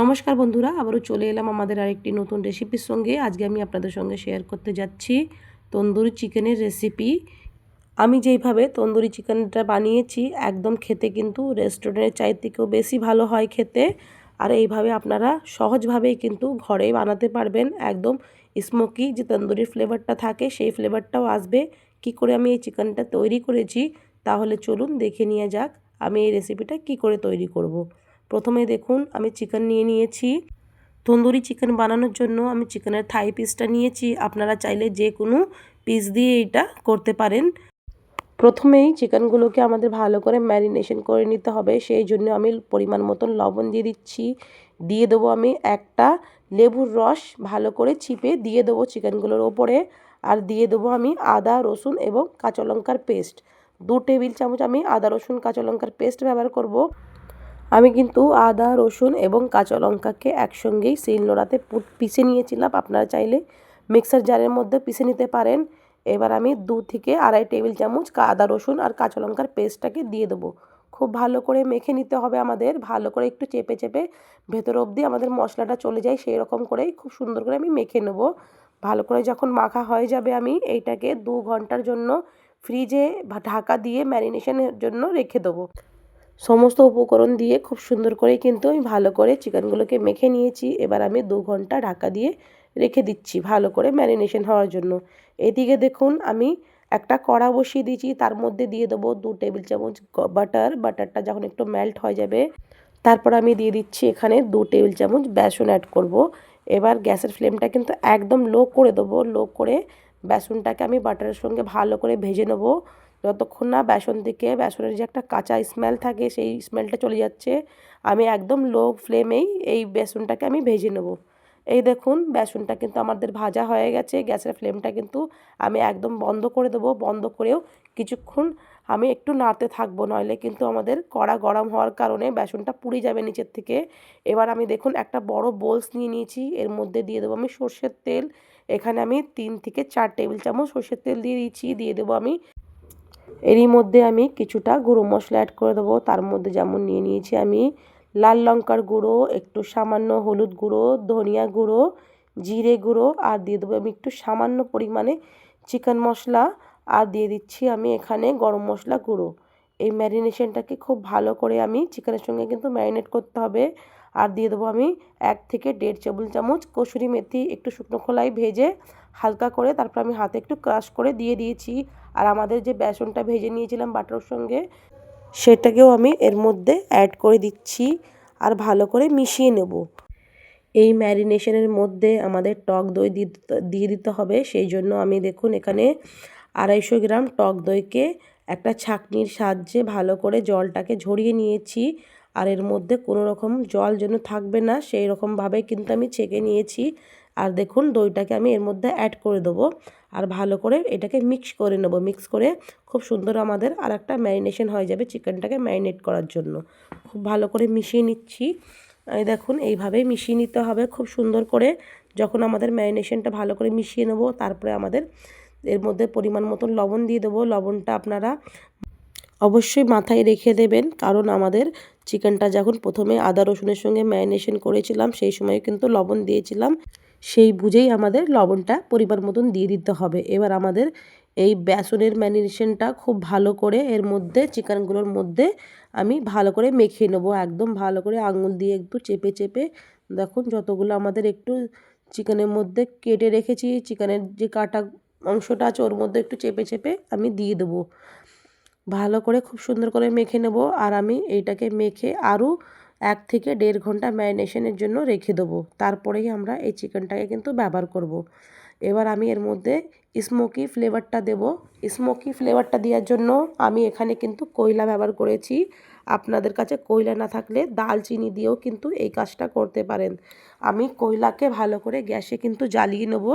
নমস্কার বন্ধুরা, আবারও চলে এলাম আমাদের আরেকটি নতুন রেসিপির সঙ্গে। আজকে আমি আপনাদের সঙ্গে শেয়ার করতে যাচ্ছি তন্দুরি চিকেনের রেসিপি। আমি যেইভাবে তন্দুরি চিকেনটা বানিয়েছি একদম খেতে কিন্তু রেস্টুরেন্টের চাইতেও বেশি ভালো হয় খেতে। আর এইভাবে আপনারা সহজভাবেই কিন্তু ঘরেই বানাতে পারবেন। একদম স্মোকি যে তন্দুরির ফ্লেভারটা থাকে সেই ফ্লেভারটাও আসবে। কি করে আমি এই চিকেনটা তৈরি করেছি তাহলে চলুন দেখে নিয়ে যাক আমি এই রেসিপিটা কি করে তৈরি করব। প্রথমে দেখুন আমি চিকেন নিয়ে নিয়েছি। তন্দুরি চিকেন বানানোর জন্য আমি চিকেনের থাই পিসটা নিয়েছি। আপনারা চাইলে যে কোনো পিস দিয়ে এটা করতে পারেন। প্রথমেই চিকেনগুলোকে আমাদের ভালো করে ম্যারিনেশন করে নিতে হবে, সেই জন্য আমি পরিমাণ মতন লবণ দিয়ে দিচ্ছি। দিয়ে দেবো আমি একটা লেবুর রস ভালো করে চিপে দিয়ে দেবো চিকেনগুলোর ওপরে। আর দিয়ে দেবো আমি আদা রসুন এবং কাঁচা লঙ্কার পেস্ট 2 টেবিল চামচ। আমি আদা রসুন কাঁচা লঙ্কার পেস্ট ব্যবহার করব। আমি কিন্তু আদা রসুন এবং কাঁচা লঙ্কাকে একসঙ্গেই শিলনোড়াতে পিষে নিয়েছিলাম। আপনারা চাইলে মিক্সার জারের মধ্যে পিষে নিতে পারেন। এবার আমি 2 থেকে আড়াই টেবিল চামচ আদা রসুন আর কাঁচা লঙ্কার পেস্টটাকে দিয়ে দেবো। খুব ভালো করে মেখে নিতে হবে আমাদের, ভালো করে একটু চেপে চেপে ভেতর অবধি আমাদের মশলাটা চলে যায় সেই রকম করেই খুব সুন্দর করে আমি মেখে নেব। ভালো করে যখন মাখা হয়ে যাবে আমি এইটাকে 2 ঘন্টার জন্য ফ্রিজে ঢাকা দিয়ে ম্যারিনেশনের জন্য রেখে দেবো। সমস্ত উপকরণ দিয়ে খুব সুন্দর করে কিন্তু আমি ভালো করে চিকেনগুলোকে মেখে নিয়েছি। এবার আমি 2 ঘন্টা ঢাকা দিয়ে রেখে দিচ্ছি ভালো করে ম্যারিনেশন হওয়ার জন্য। এদিকে দেখুন আমি একটা কড়া বসিয়ে দিয়েছি, তার মধ্যে দিয়ে দেবো 2 টেবিল চামচ বাটারটা যখন একটু মেল্ট হয়ে যাবে তারপর আমি দিয়ে দিচ্ছি এখানে 2 টেবিল চামচ বেসন অ্যাড করব। এবার গ্যাসের ফ্লেমটা কিন্তু একদম লো করে দেবো। লো করে বেসনটাকে আমি বাটারের সঙ্গে ভালো করে ভেজে নেব। যতক্ষণ না বেসন থেকে বেসনের যে একটা কাঁচা স্মেল থাকে সেই স্মেলটা চলে যাচ্ছে, আমি একদম লো ফ্লেমেই এই বেসনটাকে আমি ভেজে নেব। এই দেখুন বেসনটা কিন্তু আমাদের ভাজা হয়ে গেছে। গ্যাসের ফ্লেমটা কিন্তু আমি একদম বন্ধ করে দেবো। বন্ধ করেও কিছুক্ষণ আমি একটু নাড়তে থাকবো, নইলে কিন্তু আমাদের কড়া গরম হওয়ার কারণে বেসনটা পুড়ে যাবে নিচের থেকে। এবার আমি দেখুন একটা বড় বোলস নিয়ে নিয়েছি, এর মধ্যে দিয়ে দেবো আমি সর্ষের তেল। এখানে আমি 3 থেকে 4 টেবিল চামচ সর্ষের তেল দিয়ে দিয়েছি। দিয়ে দেবো আমি এরই মধ্যে আমি কিছুটা গুঁড়ো মশলা অ্যাড করে দেবো। তার মধ্যে যেমন নিয়ে নিয়েছি আমি লাল লঙ্কার গুঁড়ো, একটু সামান্য হলুদ গুঁড়ো, ধনিয়া গুঁড়ো, জিরে গুঁড়ো, আর দিয়ে দেবো আমি একটু সামান্য পরিমাণে চিকেন মশলা। আর দিয়ে দিচ্ছি আমি এখানে গরম মশলা গুঁড়ো। এই ম্যারিনেশনটাকে খুব ভালো করে আমি চিকেনের সঙ্গে কিন্তু ম্যারিনেট করতে হবে। আর দিয়ে দেবো আমি 1 থেকে 1.5 টেবিল চামচ কসুরি মেথি, একটু শুকনো খোলায় ভেজে হালকা করে তারপর আমি হাতে একটু ক্রাশ করে দিয়ে দিয়েছি। আর আমাদের যে বেসনটা ভেজে নিয়েছিলাম বাটারের সঙ্গে সেটাকেও আমি এর মধ্যে অ্যাড করে দিচ্ছি আর ভালো করে মিশিয়ে নেব। এই ম্যারিনেশনের মধ্যে আমাদের টক দই দিয়ে দিতে হবে, সেই জন্য আমি দেখুন এখানে 250 গ্রাম টক দইকে একটা ছাঁকনির সাহায্যে ভালো করে জলটাকে ঝরিয়ে নিয়েছি। আর এর মধ্যে কোনো রকম জল যেন থাকবে না সেই রকমভাবে কিন্তু আমি ছেঁকে নিয়েছি। আর দেখুন দইটাকে আমি এর মধ্যে অ্যাড করে দেবো আর ভালো করে এটাকে মিক্স করে নেব। মিক্স করে খুব সুন্দর আমাদের আর একটা ম্যারিনেশন হয়ে যাবে চিকেনটাকে ম্যারিনেট করার জন্য। খুব ভালো করে মিশিয়ে নিচ্ছি। এই দেখুন এইভাবেই মিশিয়ে নিতে হবে খুব সুন্দর করে। যখন আমাদের ম্যারিনেশনটা ভালো করে মিশিয়ে নেব তারপরে আমাদের এর মধ্যে পরিমাণ মতন লবণ দিয়ে দেবো। লবণটা আপনারা অবশ্যই মাথায় রেখে দেবেন, কারণ আমাদের চিকেনটা যখন প্রথমে আদা রসুনের সঙ্গে ম্যারিনেশন করেছিলাম সেই সময় কিন্তু লবণ দিয়েছিলাম, সেই বুঝেই আমাদের লবণটা পরিমাণ মতন দিয়ে দিতে হবে। এবার আমাদের এই বেসনের ম্যারিনেশনটা খুব ভালো করে এর মধ্যে চিকেনগুলোর মধ্যে আমি ভালো করে মেখে নেব। একদম ভালো করে আঙুল দিয়ে একটু চেপে চেপে দেখুন যতগুলো আমাদের একটু চিকেনের মধ্যে কেটে রেখেছি, চিকেনের যে কাটা অংশটা আছে ওর মধ্যে একটু চেপে চেপে আমি দিয়ে দেবো। ভালো করে খুব সুন্দর করে মেখে নেব। আর আমি এইটাকে মেখে আরও 1 থেকে 1.5 ঘন্টা ম্যারিনেশনের জন্য রেখে দেবো। তারপরেই আমরা এই চিকেনটাকে কিন্তু ব্যবহার করব। এবার আমি এর মধ্যে স্মোকি ফ্লেভারটা দেব। স্মোকি ফ্লেভারটা দেওয়ার জন্য আমি এখানে কিন্তু কয়লা ব্যবহার করেছি। আপনাদের কাছে কয়লা না থাকলে দালচিনি দিয়েও কিন্তু এই কাজটা করতে পারেন। আমি কয়লাকে ভালো করে গ্যাসে কিন্তু জ্বালিয়ে নেব।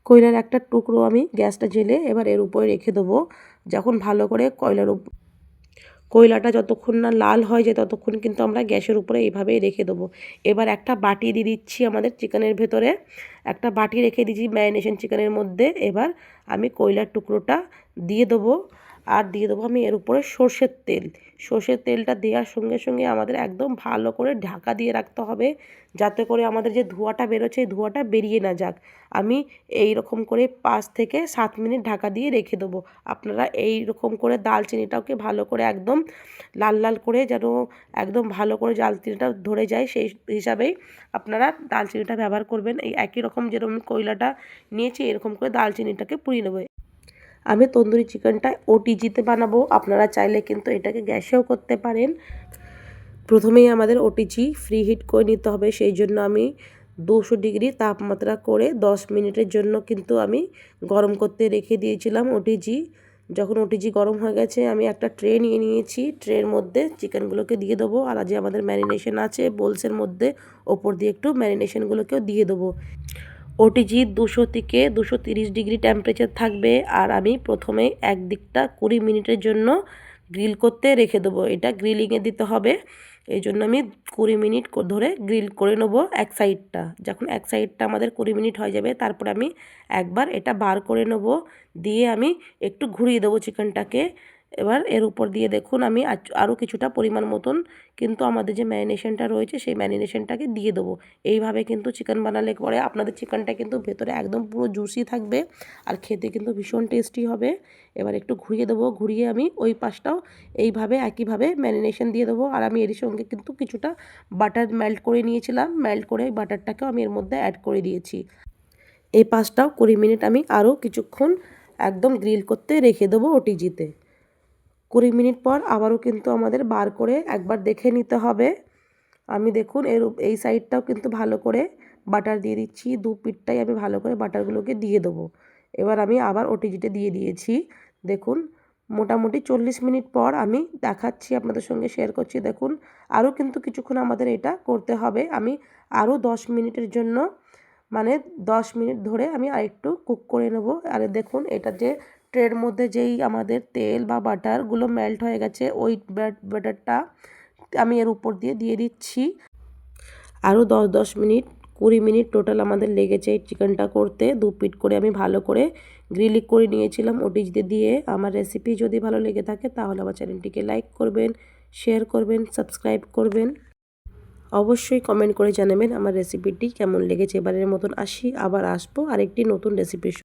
কয়লার একটা টুকরো আমি গ্যাসটা জ্বেলে এবার এর উপরে রেখে দেবো। যখন ভালো করে কয়লাটা যতক্ষণ না লাল হয়ে যায় ততক্ষণ কিন্তু আমরা গ্যাসের উপরে এইভাবেই রেখে দেবো। এবার একটা বাটি দিয়ে দিচ্ছি আমাদের চিকেনের ভেতরে, একটা বাটি রেখে দিচ্ছি ম্যারিনেশন চিকেনের মধ্যে। এবার আমি কয়লার টুকরোটা দিয়ে দেবো আর দিয়ে দেবো আমি এর উপরে সর্ষের তেল। সর্ষের তেলটা দেওয়ার সঙ্গে সঙ্গে আমাদের একদম ভালো করে ঢাকা দিয়ে রাখতে হবে, যাতে করে আমাদের যে ধোঁয়াটা বেরোচ্ছে এই ধোঁয়াটা বেরিয়ে না যাক। আমি এই রকম করে 5 থেকে 7 মিনিট ঢাকা দিয়ে রেখে দেবো। আপনারা এই রকম করে দালচিনিটাকে ভালো করে একদম লাল লাল করে যেন একদম ভালো করে দালচিনিটা ধরে যায়, সেই হিসাবেই আপনারা দালচিনিটা ব্যবহার করবেন। এই একই রকম যেরকম কয়লাটা নিয়েছি এরকম করে দালচিনিটাকে পুড়িয়ে নেবো। আমি তন্দুরি চিকেনটা ওটিজিতে বানাবো, আপনারা চাইলে কিন্তু এটাকে গ্যাসেও করতে পারেন। প্রথমেই আমাদের ওটিজি ফ্রি হিট করে নিতে হবে, সেই জন্য আমি 200 ডিগ্রি তাপমাত্রা করে 10 মিনিটের জন্য কিন্তু আমি গরম করতে রেখে দিয়েছিলাম ওটিজি। যখন ওটিজি গরম হয়ে গেছে আমি একটা ট্রে নিয়ে নিয়েছি, ট্রের মধ্যে চিকেনগুলোকে দিয়ে দেবো, আর যে আমাদের ম্যারিনেশন আছে বোলসের মধ্যে ওপর দিয়ে একটু ম্যারিনেশনগুলোকেও দিয়ে দেবো। ওটিজি 200 থেকে 230 ডিগ্রি টেম্পারেচার থাকবে, আর আমি প্রথমে একদিকটা 20 মিনিটের জন্য গ্রিল করতে রেখে দেবো। এটা গ্রিলিংয়ে দিতে হবে, এই জন্য আমি 20 মিনিট ধরে গ্রিল করে নেবো এক সাইডটা। যখন এক সাইডটা আমাদের 20 মিনিট হয়ে যাবে তারপর আমি একবার এটা বার করে নেবো, দিয়ে আমি একটু ঘুরিয়ে দেবো চিকেনটাকে। এবার এর উপর দিয়ে দেখুন আমি আরও কিছুটা পরিমাণ মতন কিন্তু আমাদের যে ম্যারিনেশনটা রয়েছে সেই ম্যারিনেশনটাকে দিয়ে দেবো। এইভাবে কিন্তু চিকেন বানালে পরে আপনাদের চিকেনটা কিন্তু ভেতরে একদম পুরো জুসি থাকবে, আর খেতে কিন্তু ভীষণ টেস্টি হবে। এবার একটু ঘুরিয়ে দেবো, ঘুরিয়ে আমি ওই পাশটাও এইভাবে একইভাবে ম্যারিনেশন দিয়ে দেবো। আর আমি এর সঙ্গে কিন্তু কিছুটা বাটার মেল্ট করে নিয়েছিলাম, মেল্ট করে ওই বাটারটাকেও আমি এর মধ্যে অ্যাড করে দিয়েছি। এই পাশটাও 20 মিনিট আমি আরও কিছুক্ষণ একদম গ্রিল করতে রেখে দেবো ওটিজিতে। 20 মিনিট পর আবারও কিন্তু আমাদের বার করে একবার দেখে নিতে হবে। আমি দেখুন এই সাইডটাও কিন্তু ভালো করে বাটার দিয়ে দিচ্ছি, দু পিঠটাই আমি ভালো করে বাটারগুলোকে দিয়ে দেবো। এবার আমি আবার ওটিজিতে দিয়ে দিয়েছি। দেখুন মোটামুটি 40 মিনিট পর আমি দেখাচ্ছি, আপনাদের সঙ্গে শেয়ার করছি। দেখুন আরও কিন্তু কিছুক্ষণ আমাদের এটা করতে হবে। আমি আরও 10 মিনিটের জন্য মানে 10 মিনিট ধরে আমি আরেকটু কুক করে নেব। আর দেখুন এটা যে ট্রের মধ্যে যেই আমাদের তেল বা বাটারগুলো মেল্ট হয়ে গেছে ওই বাটারটা আমি এর উপর দিয়ে দিয়ে দিচ্ছি। আরও 10 মিনিট 20 মিনিট টোটাল আমাদের লেগেছে এই চিকেনটা করতে। 2 পিঠ করে আমি ভালো করে গ্রিলিং করে নিয়েছিলাম ওটিজিতে দিয়ে। আমার রেসিপি যদি ভালো লেগে থাকে তাহলে আমার চ্যানেলটিকে লাইক করবেন, শেয়ার করবেন, সাবস্ক্রাইব করবেন। অবশ্যই কমেন্ট করে জানাবেন আমার রেসিপিটি কেমন লেগেছে। এবারের মতন আসি, আবার আসবো আরেকটি নতুন রেসিপির